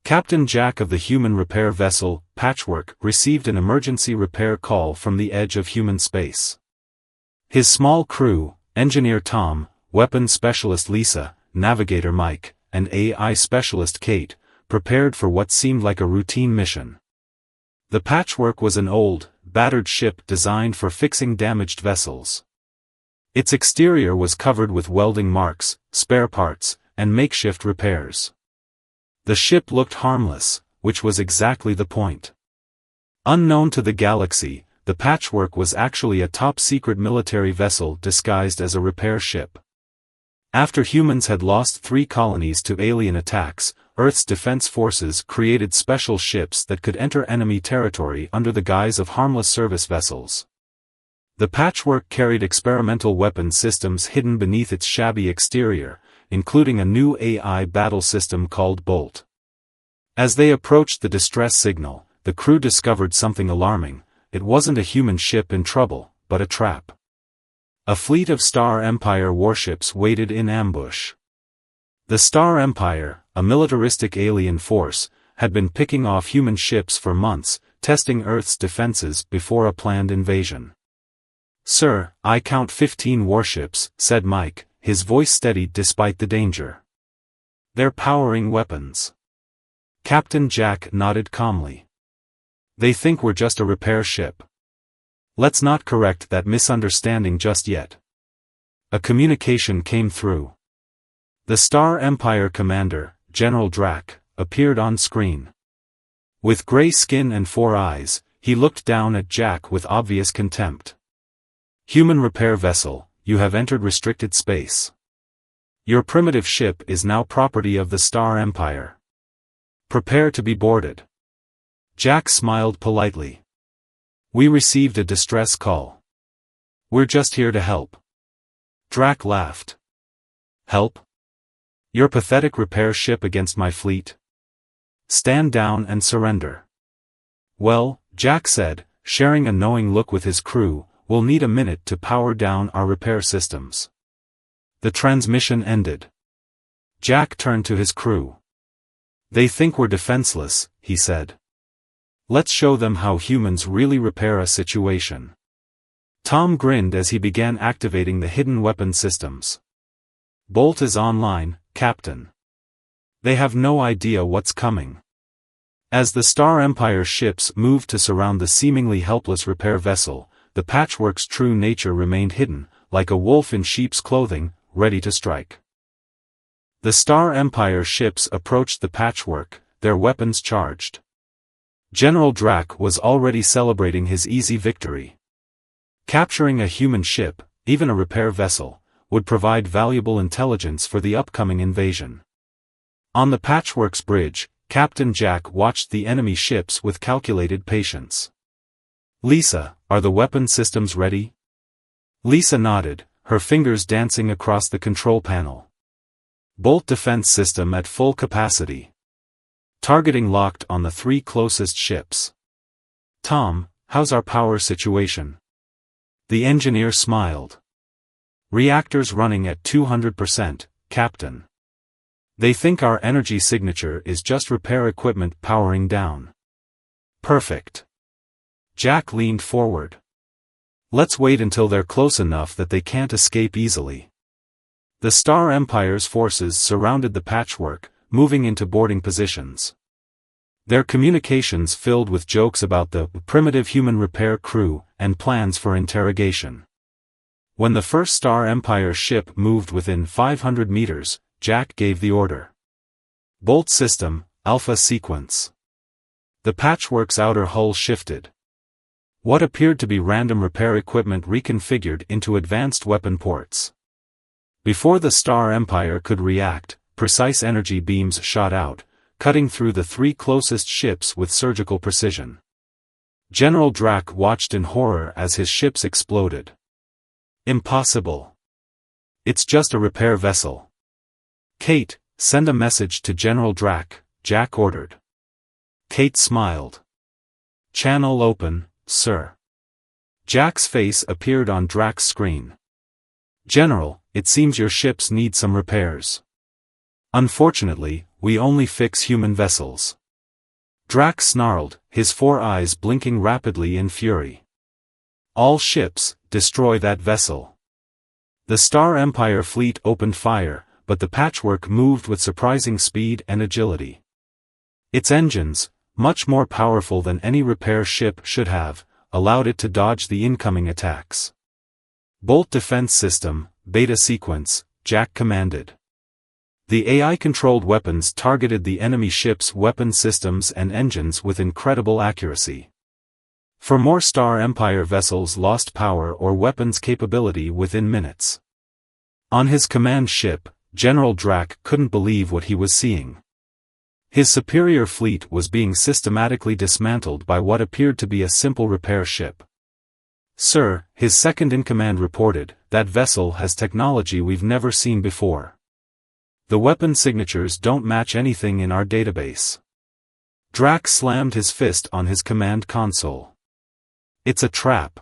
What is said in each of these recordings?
Captain Jack of the human repair vessel, Patchwork, received an emergency repair call from the edge of human space. His small crew, engineer Tom, weapons specialist Lisa, navigator Mike, and AI specialist Kate, prepared for what seemed like a routine mission. The Patchwork was an old, battered ship designed for fixing damaged vessels. Its exterior was covered with welding marks, spare parts, and makeshift repairs. The ship looked harmless, which was exactly the point. Unknown to the galaxy, the Patchwork was actually a top-secret military vessel disguised as a repair ship. After humans had lost 3 colonies to alien attacks, Earth's defense forces created special ships that could enter enemy territory under the guise of harmless service vessels. The Patchwork carried experimental weapon systems hidden beneath its shabby exterior, including a new AI battle system called Bolt. As they approached the distress signal, the crew discovered something alarming. It wasn't a human ship in trouble, but a trap. A fleet of Star Empire warships waited in ambush. The Star Empire, a militaristic alien force, had been picking off human ships for months, testing Earth's defenses before a planned invasion. "Sir, I count 15 warships," said Mike, his voice steadied despite the danger. "They're powering weapons." Captain Jack nodded calmly. "They think we're just a repair ship. Let's not correct that misunderstanding just yet." A communication came through. The Star Empire commander, General Drac, appeared on screen. With gray skin and 4 eyes, he looked down at Jack with obvious contempt. "Human repair vessel, you have entered restricted space. Your primitive ship is now property of the Star Empire. Prepare to be boarded." Jack smiled politely. "We received a distress call. We're just here to help." Drac laughed. "Help? Your pathetic repair ship against my fleet? Stand down and surrender." "Well," Jack said, sharing a knowing look with his crew, "we'll need a minute to power down our repair systems." The transmission ended. Jack turned to his crew. "They think we're defenseless," he said. "Let's show them how humans really repair a situation." Tom grinned as he began activating the hidden weapon systems. "Bolt is online, Captain. They have no idea what's coming." As the Star Empire ships moved to surround the seemingly helpless repair vessel, the Patchwork's true nature remained hidden, like a wolf in sheep's clothing, ready to strike. The Star Empire ships approached the Patchwork, their weapons charged. General Drac was already celebrating his easy victory. Capturing a human ship, even a repair vessel, would provide valuable intelligence for the upcoming invasion. On the Patchwork's bridge, Captain Jack watched the enemy ships with calculated patience. "Lisa, are the weapon systems ready?" Lisa nodded, her fingers dancing across the control panel. "Bolt defense system at full capacity. Targeting locked on the 3 closest ships." "Tom, how's our power situation?" The engineer smiled. "Reactors running at 200%, Captain. They think our energy signature is just repair equipment powering down." "Perfect." Jack leaned forward. "Let's wait until they're close enough that they can't escape easily." The Star Empire's forces surrounded the Patchwork, moving into boarding positions. Their communications filled with jokes about the primitive human repair crew and plans for interrogation. When the first Star Empire ship moved within 500 meters, Jack gave the order. "Bolt system, Alpha sequence." The Patchwork's outer hull shifted. What appeared to be random repair equipment reconfigured into advanced weapon ports. Before the Star Empire could react, precise energy beams shot out, cutting through the 3 closest ships with surgical precision. General Drac watched in horror as his ships exploded. "Impossible. It's just a repair vessel." "Kate, send a message to General Drac," Jack ordered. Kate smiled. "Channel open, sir." Jack's face appeared on Drac's screen. "General, it seems your ships need some repairs. Unfortunately, we only fix human vessels. Drac snarled, his 4 eyes blinking rapidly in fury. All ships, destroy that vessel. The Star Empire fleet opened fire, but the Patchwork moved with surprising speed and agility. Its engines, much more powerful than any repair ship should have, allowed it to dodge the incoming attacks. Bolt Defense System, Beta Sequence, Jack commanded. The AI-controlled weapons targeted the enemy ship's weapon systems and engines with incredible accuracy. For more Star Empire vessels lost power or weapons capability within minutes. On his command ship, General Drac couldn't believe what he was seeing. His superior fleet was being systematically dismantled by what appeared to be a simple repair ship. "Sir," his second-in-command reported, "that vessel has technology we've never seen before. The weapon signatures don't match anything in our database." Drac slammed his fist on his command console. "It's a trap.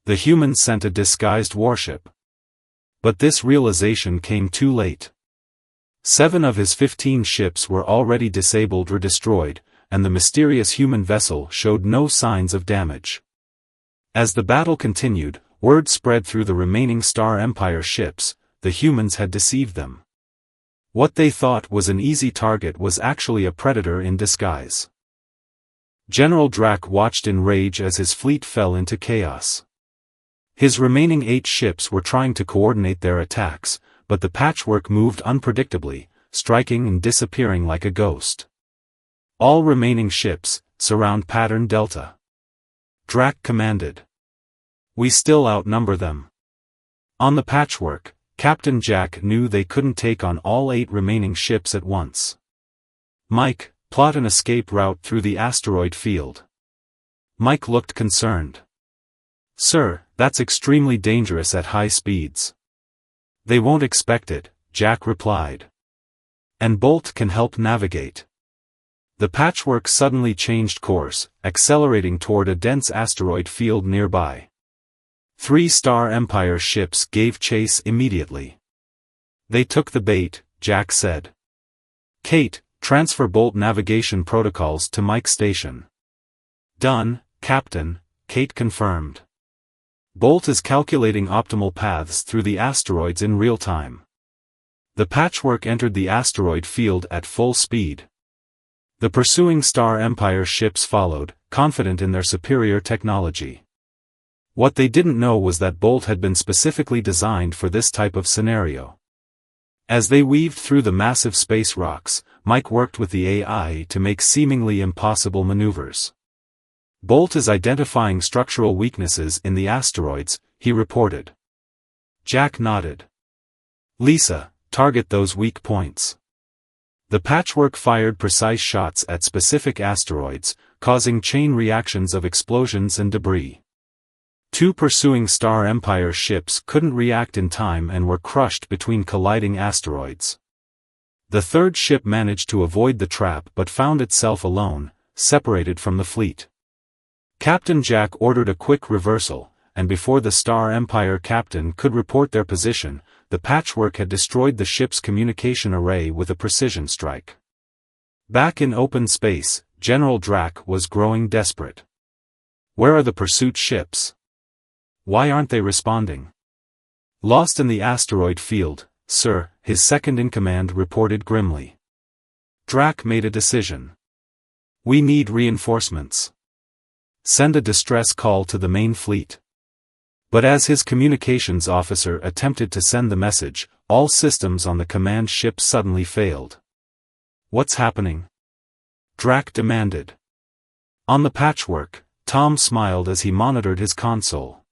The humans sent a disguised warship." But this realization came too late. 7 of his 15 ships were already disabled or destroyed, and the mysterious human vessel showed no signs of damage. As the battle continued, word spread through the remaining Star Empire ships, the humans had deceived them. What they thought was an easy target was actually a predator in disguise. General Drac watched in rage as his fleet fell into chaos. His remaining 8 ships were trying to coordinate their attacks, but the Patchwork moved unpredictably, striking and disappearing like a ghost. "All remaining ships, surround Pattern Delta," Drac commanded. "We still outnumber them." On the Patchwork, Captain Jack knew they couldn't take on all 8 remaining ships at once. "Mike, plot an escape route through the asteroid field." Mike looked concerned. "Sir, that's extremely dangerous at high speeds." "They won't expect it," Jack replied. "And Bolt can help navigate." The Patchwork suddenly changed course, accelerating toward a dense asteroid field nearby. 3 Star Empire ships gave chase immediately. "They took the bait," Jack said. "Kate, transfer Bolt navigation protocols to Mike's station." "Done, Captain," Kate confirmed. "Bolt is calculating optimal paths through the asteroids in real time." The Patchwork entered the asteroid field at full speed. The pursuing Star Empire ships followed, confident in their superior technology. What they didn't know was that Bolt had been specifically designed for this type of scenario. As they weaved through the massive space rocks, Mike worked with the AI to make seemingly impossible maneuvers. "Bolt is identifying structural weaknesses in the asteroids," he reported. Jack nodded. "Lisa, target those weak points." The Patchwork fired precise shots at specific asteroids, causing chain reactions of explosions and debris. 2 pursuing Star Empire ships couldn't react in time and were crushed between colliding asteroids. The 3rd ship managed to avoid the trap but found itself alone, separated from the fleet. Captain Jack ordered a quick reversal, and before the Star Empire captain could report their position, the Patchwork had destroyed the ship's communication array with a precision strike. Back in open space, General Drac was growing desperate. "Where are the pursuit ships? Why aren't they responding?" "Lost in the asteroid field, sir," his second-in-command reported grimly. Drac made a decision. "We need reinforcements. Send a distress call to the main fleet." But as his communications officer attempted to send the message, all systems on the command ship suddenly failed. "What's happening?" Drac demanded. On the Patchwork, Tom smiled as he monitored his console.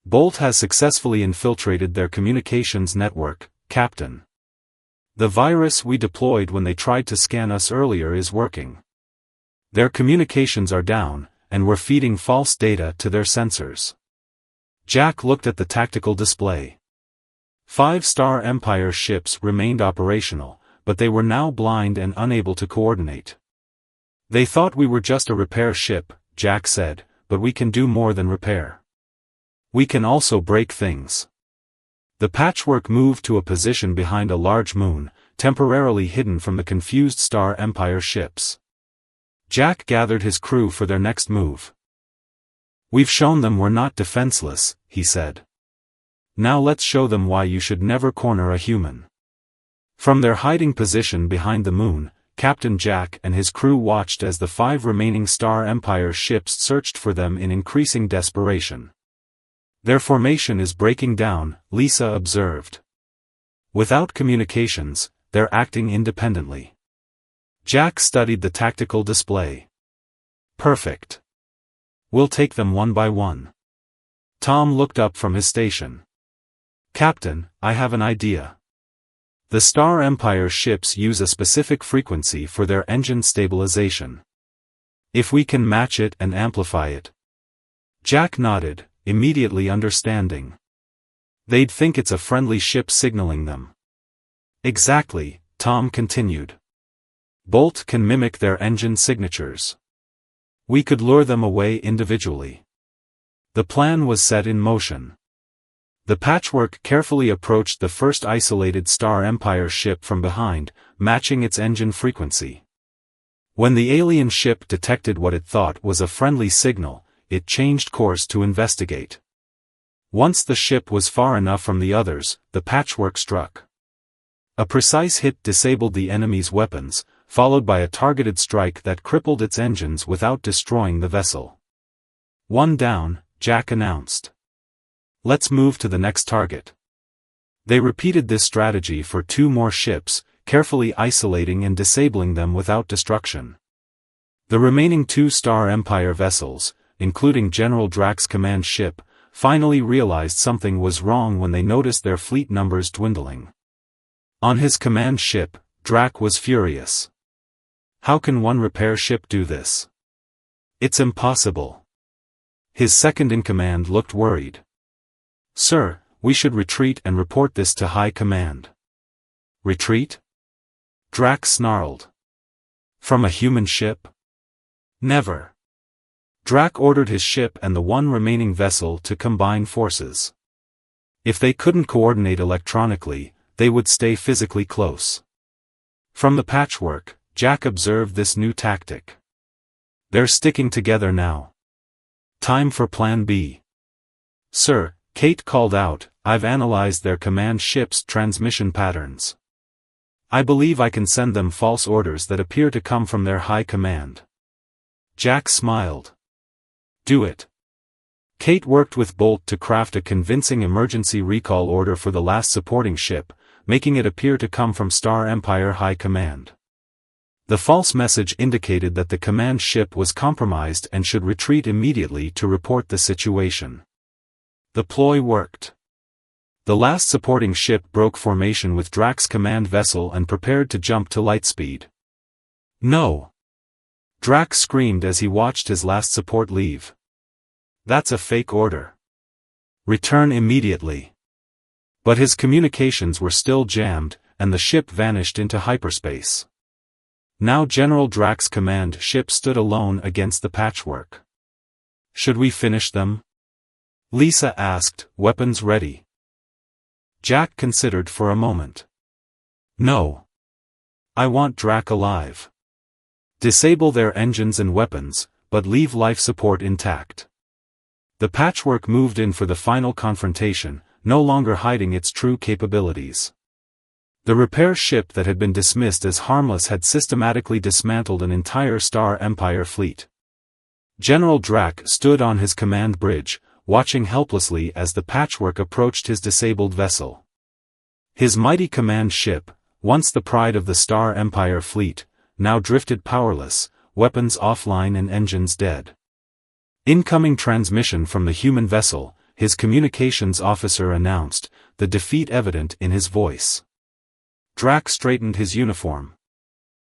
"Bolt has successfully infiltrated their communications network, Captain. The virus we deployed when they tried to scan us earlier is working. Their communications are down, and we're feeding false data to their sensors." Jack looked at the tactical display. 5 Star Empire ships remained operational, but they were now blind and unable to coordinate. "They thought we were just a repair ship," Jack said, "but we can do more than repair. We can also break things." The Patchwork moved to a position behind a large moon, temporarily hidden from the confused Star Empire ships. Jack gathered his crew for their next move. "We've shown them we're not defenseless," he said. "Now let's show them why you should never corner a human." From their hiding position behind the moon, Captain Jack and his crew watched as the 5 remaining Star Empire ships searched for them in increasing desperation. "Their formation is breaking down," Lisa observed. "Without communications, they're acting independently." Jack studied the tactical display. "Perfect. We'll take them one by one." Tom looked up from his station. "Captain, I have an idea. The Star Empire ships use a specific frequency for their engine stabilization. If we can match it and amplify it." Jack nodded, immediately understanding. "They'd think it's a friendly ship signaling them." "Exactly," Tom continued. "Bolt can mimic their engine signatures. We could lure them away individually." The plan was set in motion. The Patchwork carefully approached the first isolated Star Empire ship from behind, matching its engine frequency. When the alien ship detected what it thought was a friendly signal, it changed course to investigate. Once the ship was far enough from the others, the Patchwork struck. A precise hit disabled the enemy's weapons, followed by a targeted strike that crippled its engines without destroying the vessel. "One down," Jack announced. "Let's move to the next target." They repeated this strategy for 2 more ships, carefully isolating and disabling them without destruction. The remaining 2 Star Empire vessels, including General Drax's command ship, finally realized something was wrong when they noticed their fleet numbers dwindling. On his command ship, Drax was furious. "How can one repair ship do this? It's impossible." His second-in-command looked worried. "Sir, we should retreat and report this to High Command." "Retreat?" Drax snarled. "From a human ship? Never." Drax ordered his ship and the 1 remaining vessel to combine forces. If they couldn't coordinate electronically, they would stay physically close. From the Patchwork, Jack observed this new tactic. "They're sticking together now. Time for Plan B." "Sir," Kate called out, "I've analyzed their command ship's transmission patterns. I believe I can send them false orders that appear to come from their high command." Jack smiled. "Do it." Kate worked with Bolt to craft a convincing emergency recall order for the last supporting ship, making it appear to come from Star Empire High Command. The false message indicated that the command ship was compromised and should retreat immediately to report the situation. The ploy worked. The last supporting ship broke formation with Drax's command vessel and prepared to jump to lightspeed. "No!" Drax screamed as he watched his last support leave. "That's a fake order. Return immediately." But his communications were still jammed, and the ship vanished into hyperspace. Now General Drax's command ship stood alone against the Patchwork. "Should we finish them?" Lisa asked, weapons ready. Jack considered for a moment. "No. I want Drax alive. Disable their engines and weapons, but leave life support intact." The Patchwork moved in for the final confrontation, no longer hiding its true capabilities. The repair ship that had been dismissed as harmless had systematically dismantled an entire Star Empire fleet. General Drax stood on his command bridge, watching helplessly as the Patchwork approached his disabled vessel. His mighty command ship, once the pride of the Star Empire fleet, now drifted powerless, weapons offline and engines dead. Incoming transmission from the human vessel, his communications officer announced, the defeat evident in his voice. Drax straightened his uniform.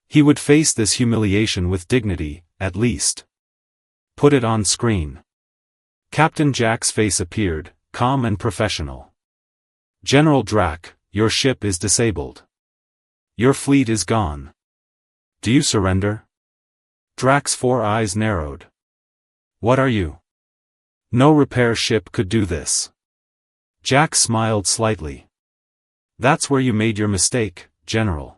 He would face this humiliation with dignity, at least. "Put it on screen." Captain Jack's face appeared, calm and professional. "General Drax, your ship is disabled. Your fleet is gone. Do you surrender?" Drax's 4 eyes narrowed. "What are you? No repair ship could do this." Jack smiled slightly. "That's where you made your mistake, General.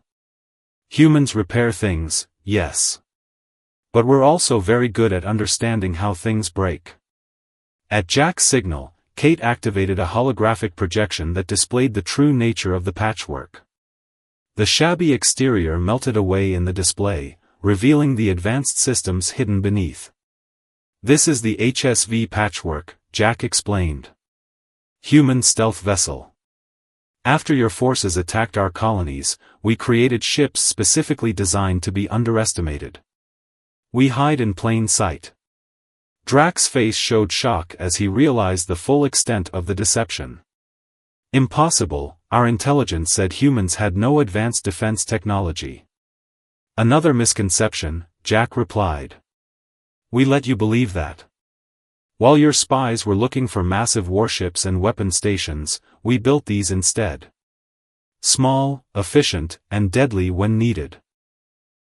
Humans repair things, yes. But we're also very good at understanding how things break. At Jack's signal, Kate activated a holographic projection that displayed the true nature of the patchwork. The shabby exterior melted away in the display, revealing the advanced systems hidden beneath. This is the HSV patchwork, Jack explained. Human stealth vessel. After your forces attacked our colonies, we created ships specifically designed to be underestimated. We hide in plain sight. Drax's face showed shock as he realized the full extent of the deception. Impossible, our intelligence said humans had no advanced defense technology. Another misconception, Jack replied. We let you believe that. While your spies were looking for massive warships and weapon stations, we built these instead. Small, efficient, and deadly when needed.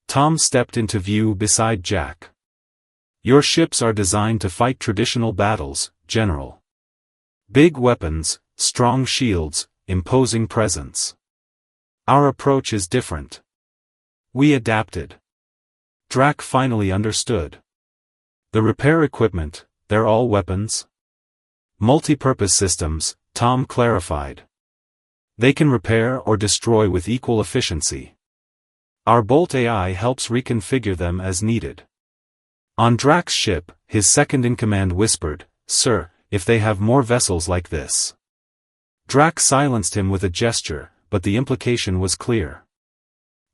Tom stepped into view beside Jack. Your ships are designed to fight traditional battles, General. Big weapons, strong shields, imposing presence. Our approach is different. We adapted. Drax finally understood. The repair equipment, they're all weapons? Multi-purpose systems, Tom clarified. They can repair or destroy with equal efficiency. Our Bolt AI helps reconfigure them as needed. On Drax's ship, his second-in-command whispered, Sir, if they have more vessels like this. Drax silenced him with a gesture, but the implication was clear.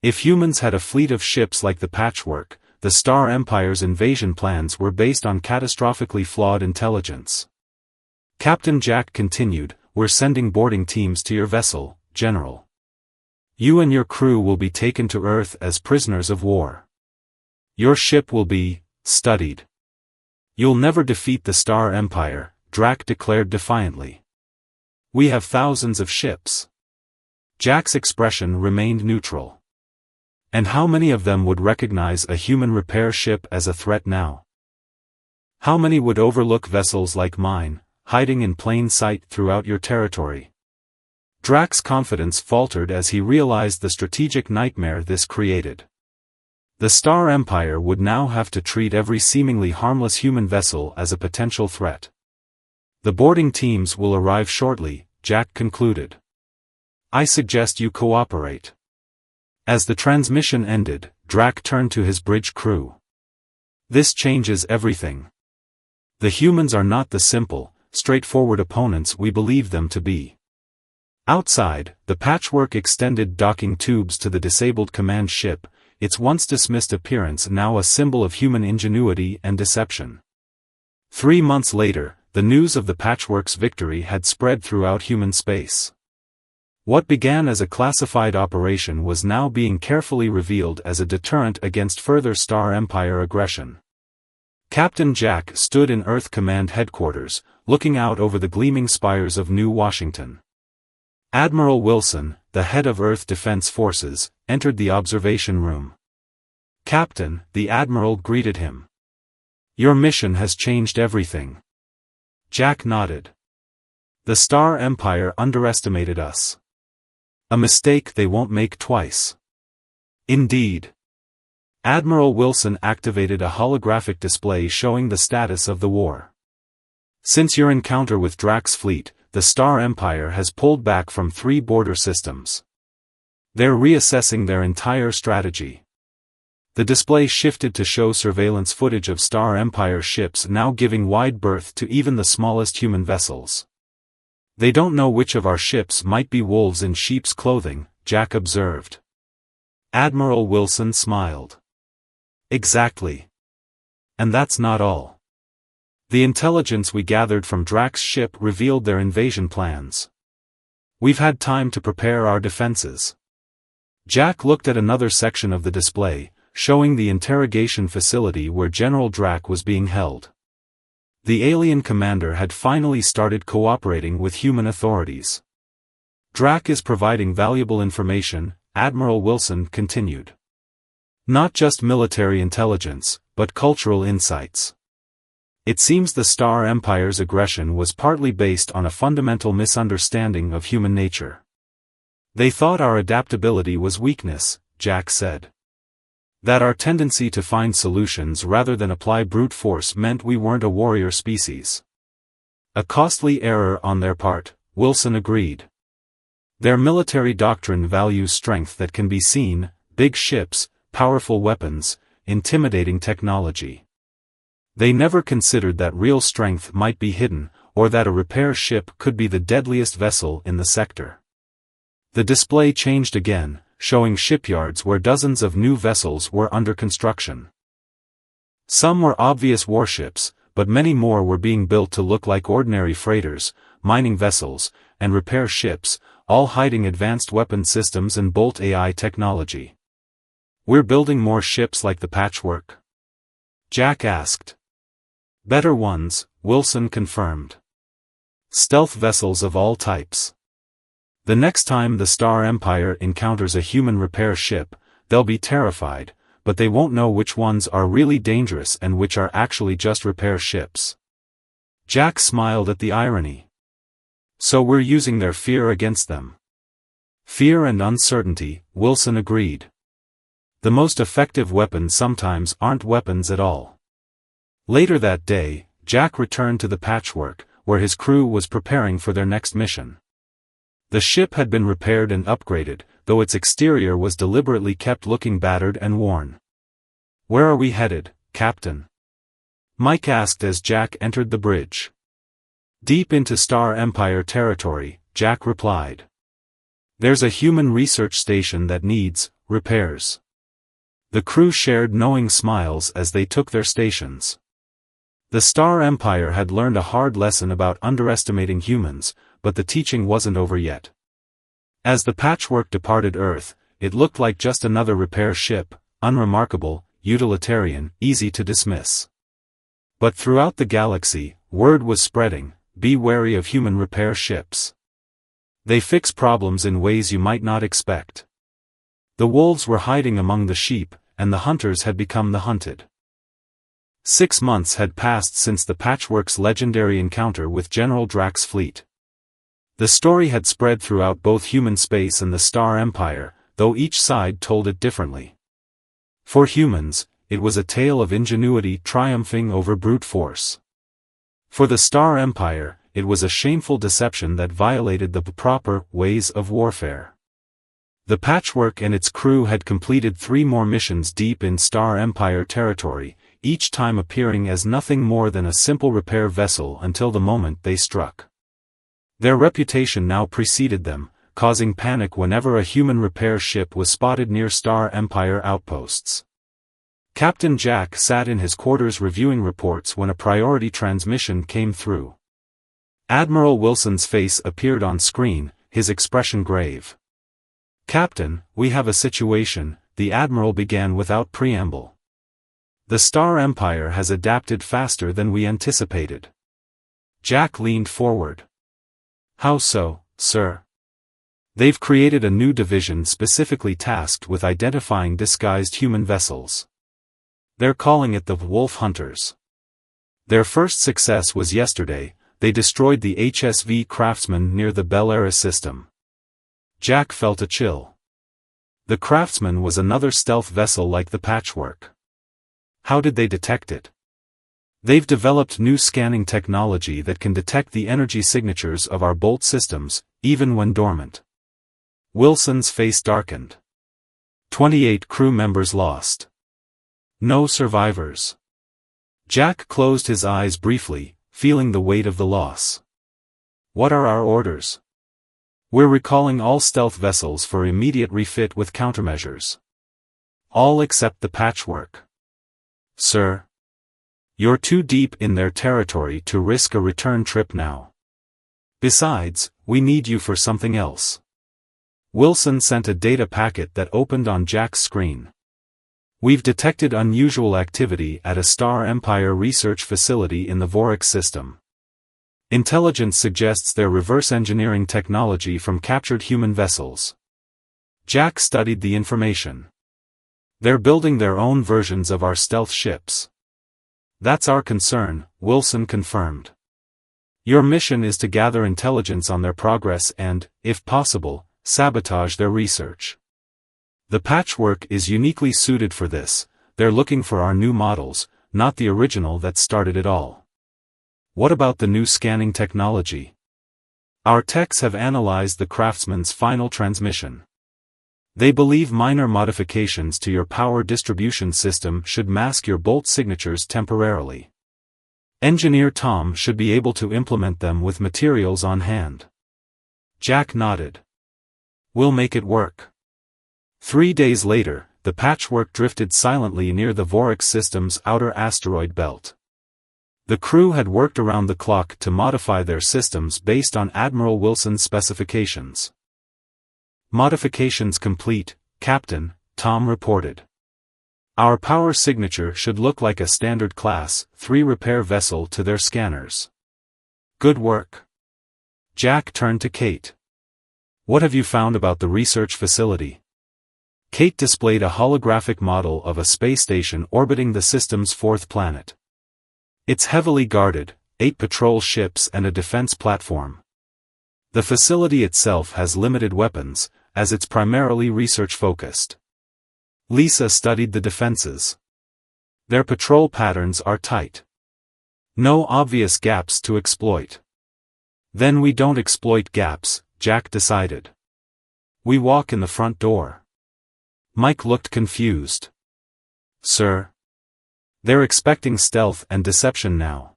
If humans had a fleet of ships like the Patchwork, the Star Empire's invasion plans were based on catastrophically flawed intelligence. Captain Jack continued, We're sending boarding teams to your vessel, General. You and your crew will be taken to Earth as prisoners of war. Your ship will be studied. You'll never defeat the Star Empire, Drax declared defiantly. We have thousands of ships. Jack's expression remained neutral. And how many of them would recognize a human repair ship as a threat now? How many would overlook vessels like mine, hiding in plain sight throughout your territory? Drax's confidence faltered as he realized the strategic nightmare this created. The Star Empire would now have to treat every seemingly harmless human vessel as a potential threat. The boarding teams will arrive shortly, Jack concluded. I suggest you cooperate. As the transmission ended, Drax turned to his bridge crew. This changes everything. The humans are not the simple, straightforward opponents we believe them to be. Outside, the Patchwork extended docking tubes to the disabled command ship, its once dismissed appearance now a symbol of human ingenuity and deception. 3 months later, the news of the Patchwork's victory had spread throughout human space. What began as a classified operation was now being carefully revealed as a deterrent against further Star Empire aggression. Captain Jack stood in Earth Command headquarters, looking out over the gleaming spires of New Washington. Admiral Wilson, the head of Earth Defense Forces, entered the observation room. Captain, the Admiral greeted him. Your mission has changed everything. Jack nodded. The Star Empire underestimated us. A mistake they won't make twice. Indeed. Admiral Wilson activated a holographic display showing the status of the war. Since your encounter with Drax's fleet, the Star Empire has pulled back from 3 border systems. They're reassessing their entire strategy. The display shifted to show surveillance footage of Star Empire ships now giving wide berth to even the smallest human vessels. They don't know which of our ships might be wolves in sheep's clothing, Jack observed. Admiral Wilson smiled. Exactly. And that's not all. The intelligence we gathered from Drax's ship revealed their invasion plans. We've had time to prepare our defenses. Jack looked at another section of the display, showing the interrogation facility where General Drax was being held. The alien commander had finally started cooperating with human authorities. Drax is providing valuable information, Admiral Wilson continued. Not just military intelligence, but cultural insights. It seems the Star Empire's aggression was partly based on a fundamental misunderstanding of human nature. They thought our adaptability was weakness, Jack said. That our tendency to find solutions rather than apply brute force meant we weren't a warrior species. A costly error on their part, Wilson agreed. Their military doctrine values strength that can be seen, big ships, powerful weapons, intimidating technology. They never considered that real strength might be hidden, or that a repair ship could be the deadliest vessel in the sector. The display changed again, showing shipyards where dozens of new vessels were under construction. Some were obvious warships, but many more were being built to look like ordinary freighters, mining vessels, and repair ships, all hiding advanced weapon systems and bolt AI technology. "We're building more ships like the Patchwork?" Jack asked. "Better ones," Wilson confirmed. "Stealth vessels of all types. The next time the Star Empire encounters a human repair ship, they'll be terrified, but they won't know which ones are really dangerous and which are actually just repair ships." Jack smiled at the irony. "So we're using their fear against them." "Fear and uncertainty," Wilson agreed. "The most effective weapons sometimes aren't weapons at all." Later that day, Jack returned to the Patchwork, where his crew was preparing for their next mission. The ship had been repaired and upgraded, though its exterior was deliberately kept looking battered and worn. "Where are we headed, Captain?" Mike asked as Jack entered the bridge. "Deep into Star Empire territory," Jack replied. "There's a human research station that needs repairs." The crew shared knowing smiles as they took their stations. The Star Empire had learned a hard lesson about underestimating humans, but the teaching wasn't over yet. As the Patchwork departed Earth, it looked like just another repair ship, unremarkable, utilitarian, easy to dismiss. But throughout the galaxy, word was spreading: be wary of human repair ships. They fix problems in ways you might not expect. The wolves were hiding among the sheep, and the hunters had become the hunted. 6 months had passed since the Patchwork's legendary encounter with General Drax's fleet. The story had spread throughout both human space and the Star Empire, though each side told it differently. For humans, it was a tale of ingenuity triumphing over brute force. For the Star Empire, it was a shameful deception that violated the proper ways of warfare. The Patchwork and its crew had completed 3 more missions deep in Star Empire territory, each time appearing as nothing more than a simple repair vessel until the moment they struck. Their reputation now preceded them, causing panic whenever a human repair ship was spotted near Star Empire outposts. Captain Jack sat in his quarters reviewing reports when a priority transmission came through. Admiral Wilson's face appeared on screen, his expression grave. "Captain, we have a situation," the Admiral began without preamble. "The Star Empire has adapted faster than we anticipated." Jack leaned forward. "How so, sir?" "They've created a new division specifically tasked with identifying disguised human vessels. They're calling it the Wolf Hunters. Their first success was yesterday. They destroyed the HSV Craftsman near the Bel-Air system." Jack felt a chill. The Craftsman was another stealth vessel like the Patchwork. How did they detect it? "They've developed new scanning technology that can detect the energy signatures of our bolt systems, even when dormant." Wilson's face darkened. 28 crew members lost. No survivors. Jack closed his eyes briefly, feeling the weight of the loss. "What are our orders?" "We're recalling all stealth vessels for immediate refit with countermeasures." "All except the Patchwork." "Sir? You're too deep in their territory to risk a return trip now. Besides, we need you for something else." Wilson sent a data packet that opened on Jack's screen. "We've detected unusual activity at a Star Empire research facility in the Vorik system. Intelligence suggests they're reverse engineering technology from captured human vessels." Jack studied the information. "They're building their own versions of our stealth ships." "That's our concern," Wilson confirmed. "Your mission is to gather intelligence on their progress and, if possible, sabotage their research. The patchwork is uniquely suited for this. They're looking for our new models, not the original that started it all. What about the new scanning technology? Our techs have analyzed the Craftsman's final transmission. They believe minor modifications to your power distribution system should mask your bolt signatures temporarily. Engineer Tom should be able to implement them with materials on hand. Jack nodded. We'll make it work. 3 days later, the patchwork drifted silently near the Vorax system's outer asteroid belt. The crew had worked around the clock to modify their systems based on Admiral Wilson's specifications. Modifications complete, Captain, Tom reported. Our power signature should look like a standard Class 3 repair vessel to their scanners. Good work. Jack turned to Kate. What have you found about the research facility? Kate displayed a holographic model of a space station orbiting the system's fourth planet. It's heavily guarded, 8 patrol ships and a defense platform. The facility itself has limited weapons, as it's primarily research-focused. Lisa studied the defenses. Their patrol patterns are tight. No obvious gaps to exploit. Then we don't exploit gaps, Jack decided. We walk in the front door. Mike looked confused. Sir? They're expecting stealth and deception now.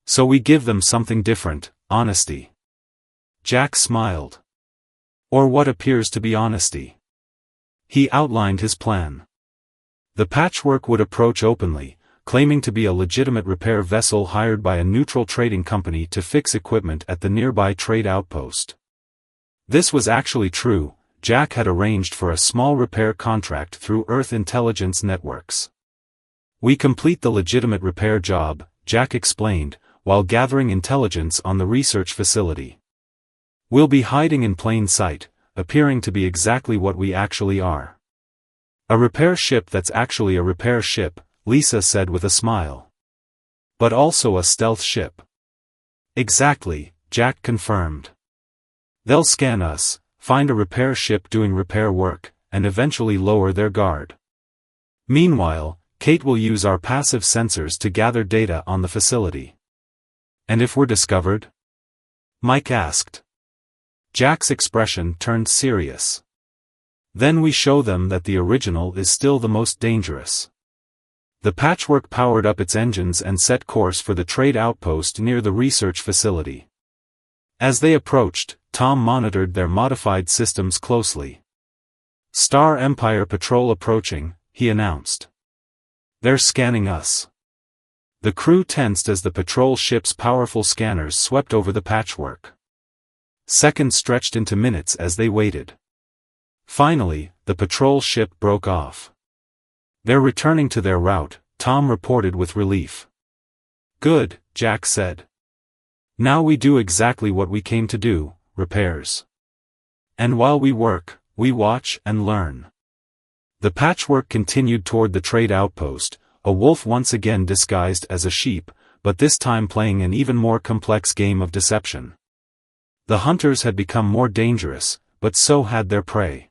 So we give them something different, honesty. Jack smiled. Or what appears to be honesty. He outlined his plan. The patchwork would approach openly, claiming to be a legitimate repair vessel hired by a neutral trading company to fix equipment at the nearby trade outpost. This was actually true. Jack had arranged for a small repair contract through Earth intelligence networks. We complete the legitimate repair job, Jack explained, while gathering intelligence on the research facility. We'll be hiding in plain sight, appearing to be exactly what we actually are. A repair ship that's actually a repair ship, Lisa said with a smile. But also a stealth ship. Exactly, Jack confirmed. They'll scan us, find a repair ship doing repair work, and eventually lower their guard. Meanwhile, Kate will use our passive sensors to gather data on the facility. And if we're discovered? Mike asked. Jack's expression turned serious. Then we show them that the original is still the most dangerous. The patchwork powered up its engines and set course for the trade outpost near the research facility. As they approached, Tom monitored their modified systems closely. Star Empire patrol approaching, he announced. They're scanning us. The crew tensed as the patrol ship's powerful scanners swept over the patchwork. Seconds stretched into minutes as they waited. Finally, the patrol ship broke off. They're returning to their route, Tom reported with relief. Good, Jack said. Now we do exactly what we came to do, repairs. And while we work, we watch and learn. The patchwork continued toward the trade outpost, a wolf once again disguised as a sheep, but this time playing an even more complex game of deception. The hunters had become more dangerous, but so had their prey.